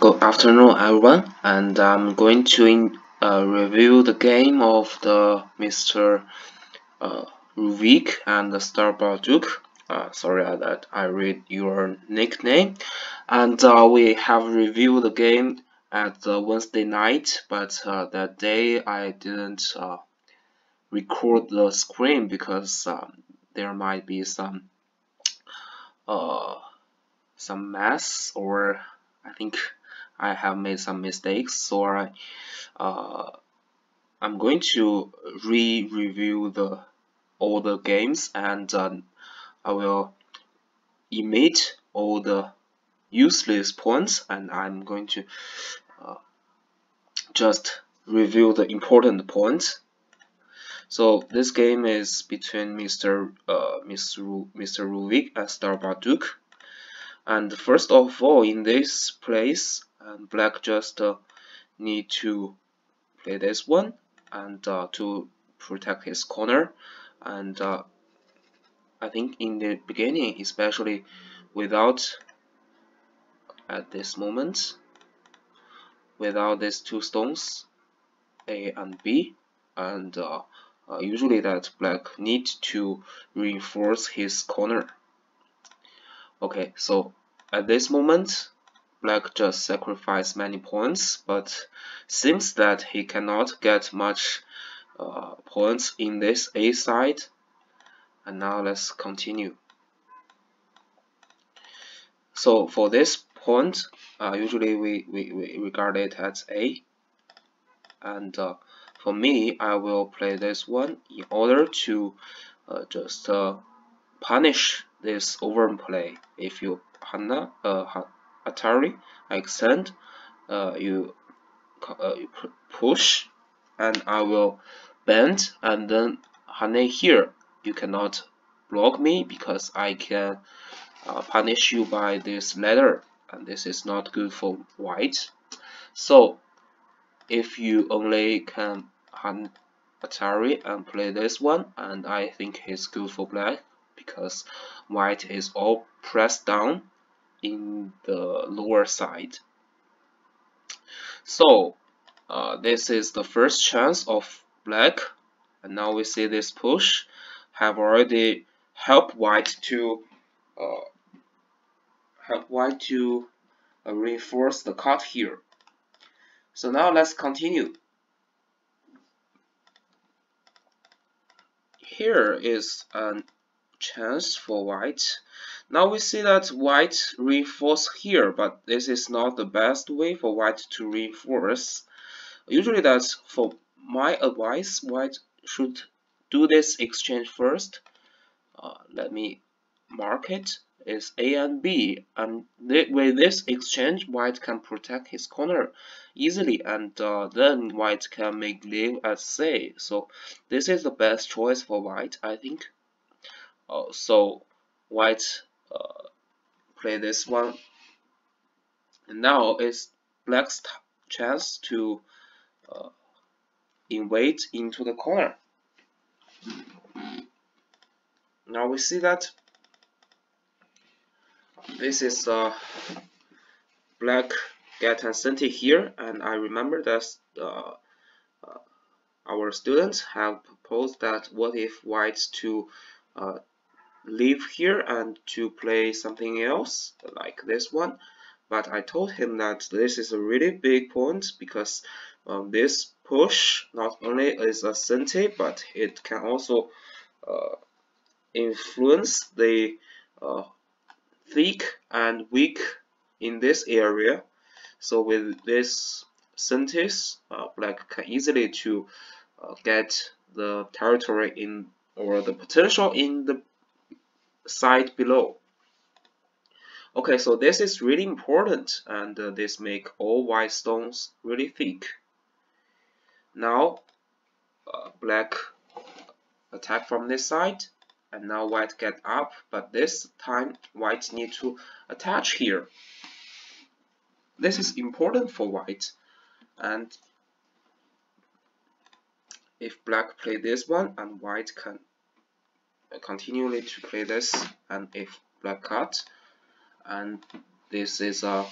Good afternoon, everyone, and I'm going to review the game of the Mr. Uh, Ruvik and the StarBaduk. Sorry that I read your nickname. And we have reviewed the game at Wednesday night, but that day I didn't record the screen because there might be uh, some mess, or I think I have made some mistakes, so I'm going to review all the games, and I will omit all the useless points, and I'm going to uh, just review the important points. So this game is between Mr. Ruvik and StarBaduk. And first of all, in this place, Black just need to play this one and to protect his corner. And I think in the beginning, especially without at this moment, without these two stones, A and B, and usually that Black need to reinforce his corner. Okay, so at this moment, Black just sacrificed many points, but seems that he cannot get much points in this A side. And now let's continue. So for this point, usually we regard it as A. And for me, I will play this one in order to just punish this overplay. If you Atari extend, you push, and I will bend, and then Hane here, you cannot block me because I can punish you by this ladder, and this is not good for white. So if you only can Atari and play this one, and I think it's good for black because white is all pressed down in the lower side. So this is the first chance of black, and now we see this push have already helped white to reinforce the cut here. So now let's continue. Here is a chance for white. Now we see that white reinforce here, but this is not the best way for white to reinforce. Usually that's for my advice, white should do this exchange first. Let me mark it. Is A and B, and with this exchange, white can protect his corner easily, and then white can make leave as say. So this is the best choice for white, I think. So white play this one, and now it's black's chance to invade into the corner. Now we see that this is black get an centi here, and I remember that our students have proposed that what if whites to leave here and to play something else like this one, but I told him that this is a really big point because this push not only is a centi, but it can also influence the thick and weak in this area. So with this centis, black can easily to get the territory in, or the potential in the side below. Okay, so this is really important, and this make all white stones really thick. Now black attack from this side, and now white get up, but this time white need to attach here. This is important for white, and if black play this one, and white can continually to play this, and if black cut, and this is I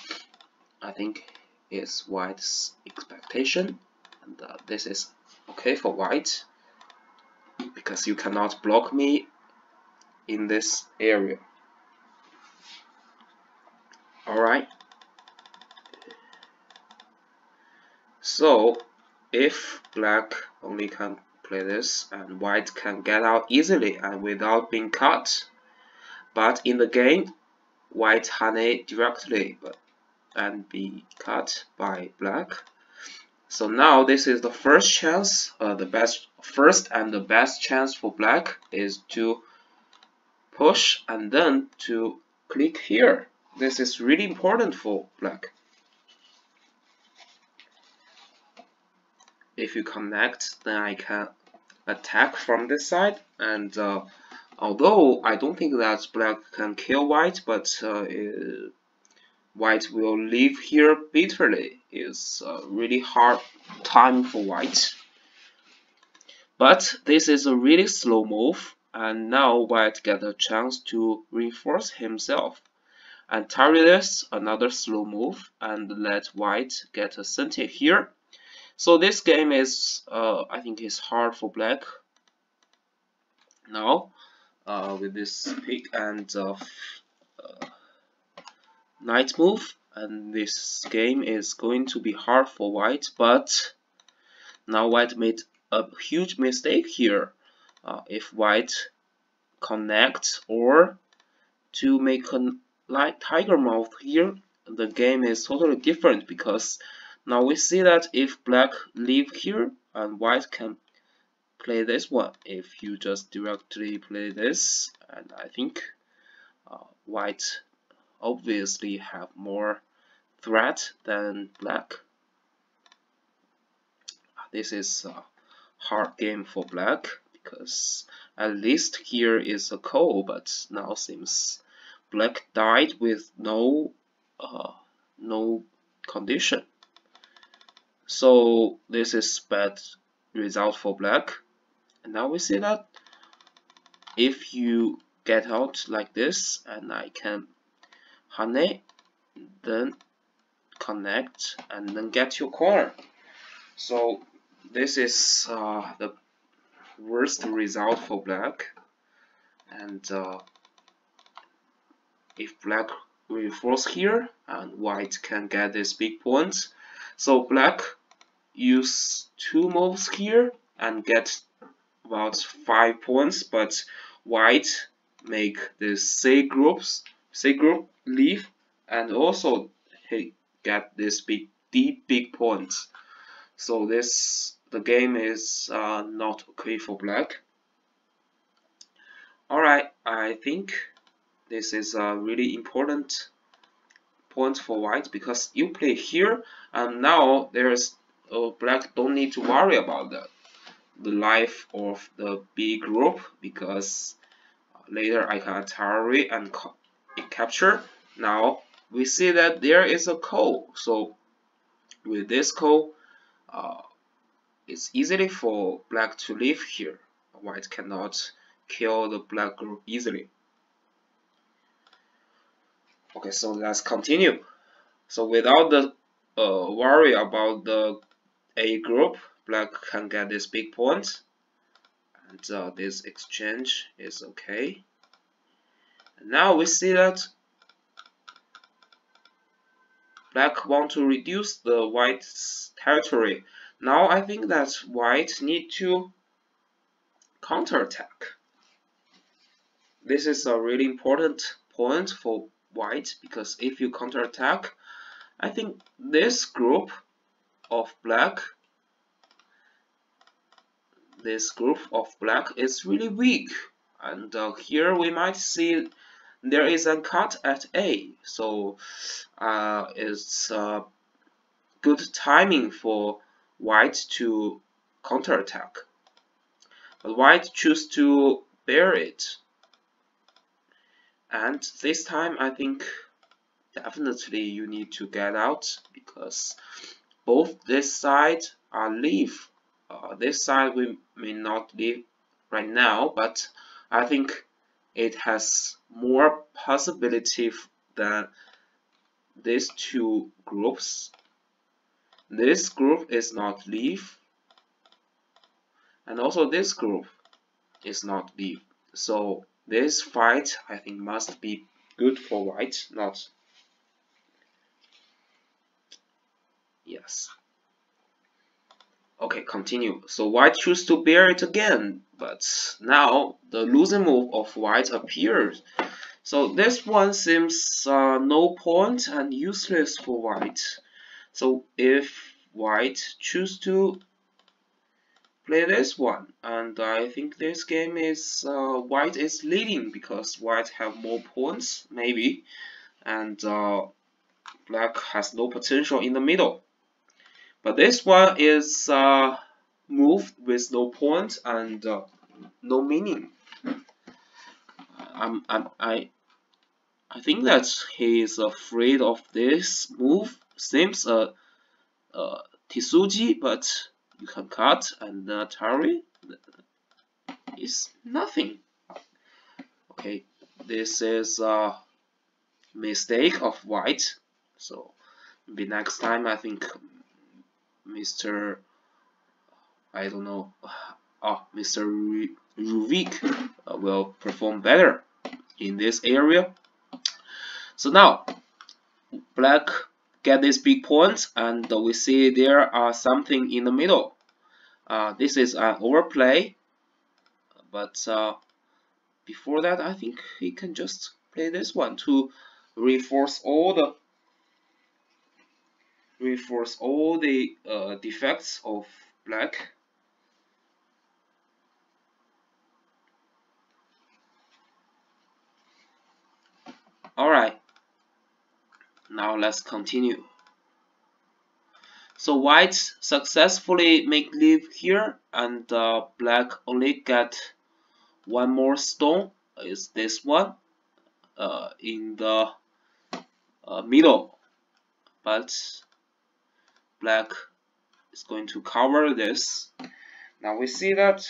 think is white's expectation, and this is okay for white because you cannot block me in this area. Alright, so if black only can play this and white can get out easily and without being cut, but in the game white honey directly and be cut by black. So now this is the first chance, first and the best chance for black is to push and then to click here. This is really important for black. If you connect, then I can attack from this side, and although I don't think that black can kill white, but white will leave here bitterly. It's a really hard time for white. But this is a really slow move, and now white gets a chance to reinforce himself. And tarry this, another slow move, and let white get a center here. So this game is, I think, is hard for black. Now, with this pick and knight move, and this game is going to be hard for white. But now white made a huge mistake here. If white connects or to make a light tiger mouth here, the game is totally different, because now we see that if black leave here and white can play this one. If you just directly play this, and I think white obviously have more threat than black. This is a hard game for black, because at least here is a call, but now seems black died with no condition. So this is bad result for black. And now we see that if you get out like this, and I can honey, then connect and then get your corner. So this is the worst result for black. And if black reinforce here, and white can get this big point. So black use 2 moves here and get about 5 points, but white make this C group leave, and also he get this big points. So the game is not okay for black. Alright, I think this is a really important point for white, because you play here, and now there's black don't need to worry about the life of the B group, because later I can tarry and capture. Now we see that there is a call, so with this call it's easily for black to leave here. White cannot kill the black group easily. Okay, so let's continue. So without the worry about the A group, black can get this big point, and this exchange is okay. And now we see that black want to reduce the white's territory. Now I think that white need to counterattack. This is a really important point for white, because if you counterattack, I think this group of black is really weak, and here we might see there is a cut at A, so it's good timing for white to counterattack. But white choose to bear it, and this time I think definitely you need to get out, because both this side are leave. This side we may not leave right now, but I think it has more possibility than these two groups. this group is not leave, and also this group is not leave. So this fight, I think, must be good for white, not. Yes. Okay, continue. So white choose to bear it again, but now the losing move of white appears. So this one seems no point and useless for white. So if white choose to play this one, and I think this game is white is leading because white have more points maybe, and black has no potential in the middle. But this one is moved with no point and no meaning. I think that he is afraid of this move. Seems Tisuji, but you can cut, and Tari is nothing. Okay, this is a mistake of white. So maybe next time I think Mr. I don't know. Mr. Ruvik will perform better in this area. So now black get these big points, and we see there are something in the middle. This is an overplay, but before that I think he can just play this one to reinforce all the defects of black. Alright, now let's continue. So white successfully make leave here, and black only get one more stone, is this one in the middle, but black is going to cover this. Now we see that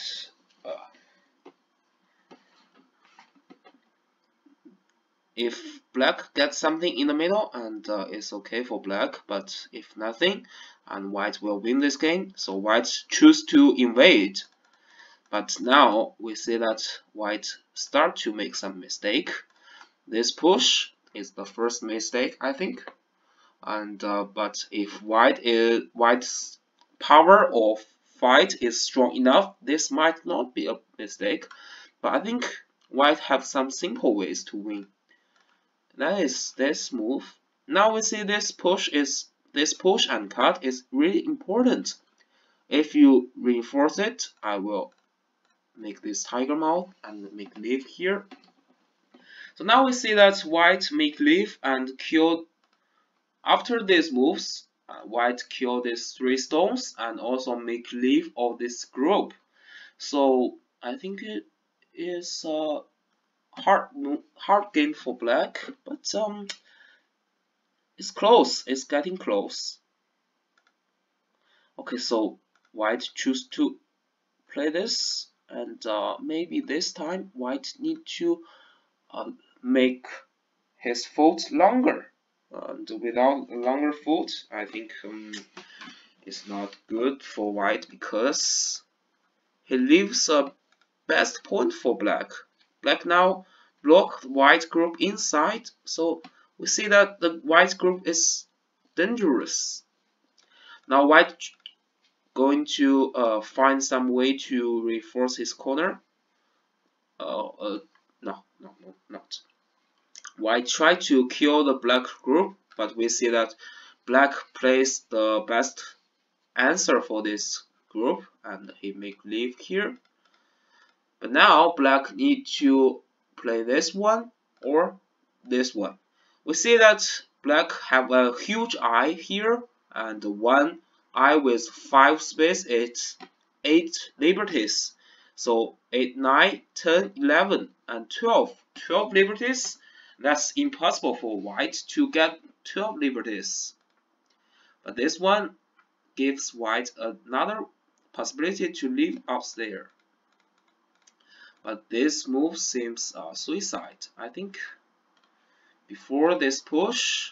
if black gets something in the middle, and it's okay for black, but if nothing, and white will win this game. So white choose to invade, but now we see that white start to make some mistake. This push is the first mistake, I think, and but if white's power of fight is strong enough, this might not be a mistake. But I think white have some simple ways to win. That is this move. Now we see this push and cut is really important. If you reinforce it, I will make this tiger mouth and make leave here. So now we see that white make leave and kill. After these moves, white kill these 3 stones and also make leave of this group. So I think it is a hard game for black, but it's close. It's getting close. Okay, so white choose to play this, and maybe this time white need to make his foot longer. And without a longer foot, I think it's not good for white because he leaves a best point for black. Black now block the white group inside, so we see that the white group is dangerous. Now white going to find some way to reinforce his corner. No, not. White try to kill the black group, but we see that black plays the best answer for this group, and he make leave here. But now black need to play this one or this one. We see that black have a huge eye here, and one eye with 5 space, it's 8 liberties. So 8, 9, 10, 11, and 12. 12 liberties. That's impossible for white to get 12 liberties. But this one gives white another possibility to leave out there. But this move seems suicide. I think before this push,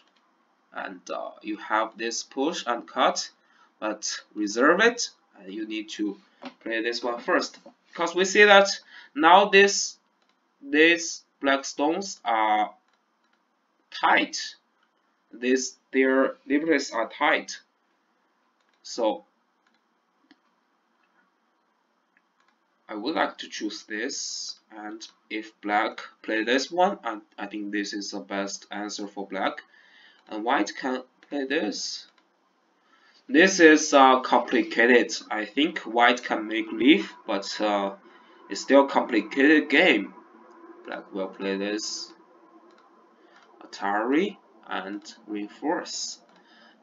and you have this push and cut, but reserve it, and you need to play this one first, because we see that now these black stones are tight. Their liberties are tight. So I would like to choose this, and if black play this one, and I think this is the best answer for black, and white can play this. This is complicated. I think white can make leaf, but it's still a complicated game. Black will play this Atari and reinforce.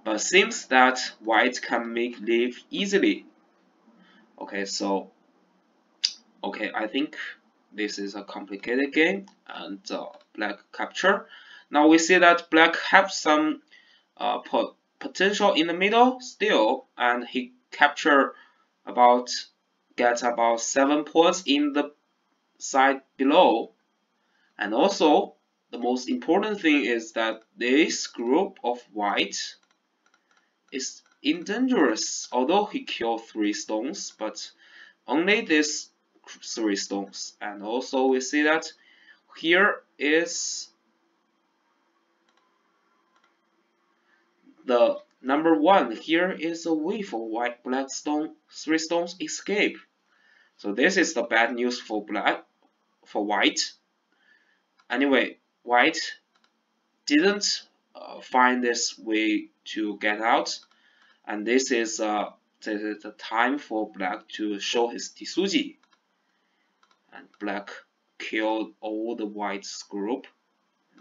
But seems that white can make leaf easily. Okay, so I think this is a complicated game, and black capture. Now we see that black have some potential in the middle still, and he gets about 7 points in the side below. And also the most important thing is that this group of white is dangerous. Although he killed 3 stones, but only these 3 stones. And also we see that here is the number 1. Here is a way for black stone 3 stones escape. So this is the bad news for white. Anyway, white didn't find this way to get out, and this is the time for black to show his Tisuji. And black killed all the white's group.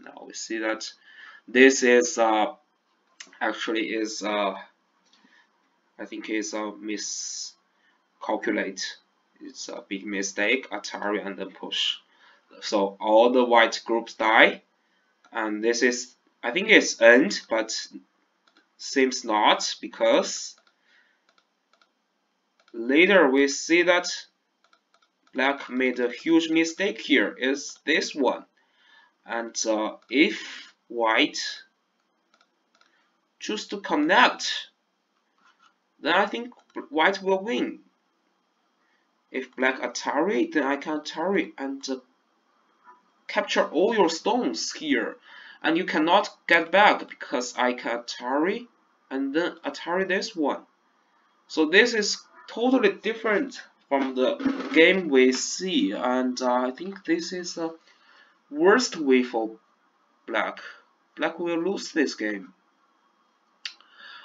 Now we see that this is actually is I think is a miscalculate. It's a big mistake. Atari and then push. So all the white groups die, and this is, I think it's end, but seems not, because later we see that black made a huge mistake here, is this one. And if white choose to connect, then I think white will win. If black Atari, then I can Atari and capture all your stones here, and you cannot get back because I can Atari and then Atari this one. So this is totally different from the game we see, and I think this is the worst way for black. Black will lose this game.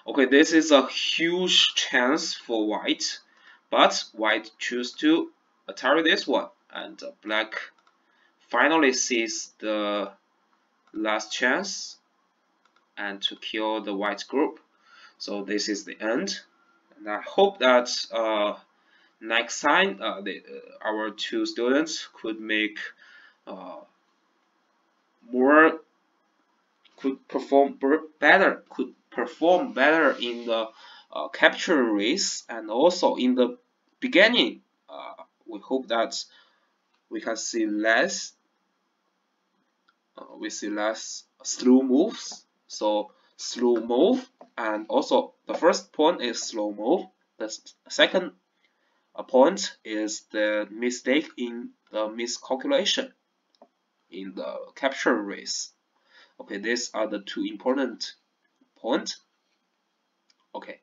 Okay, this is a huge chance for white, but white choose to Atari this one, and black finally sees the last chance and to kill the white group. So this is the end, and I hope that next time our 2 students could make could perform better in the capture race, and also in the beginning. We hope that we can see less slow moves. So slow move, and also the first point is slow move. The second point is the mistake in the miscalculation in the capture race. Okay, these are the 2 important points. Okay.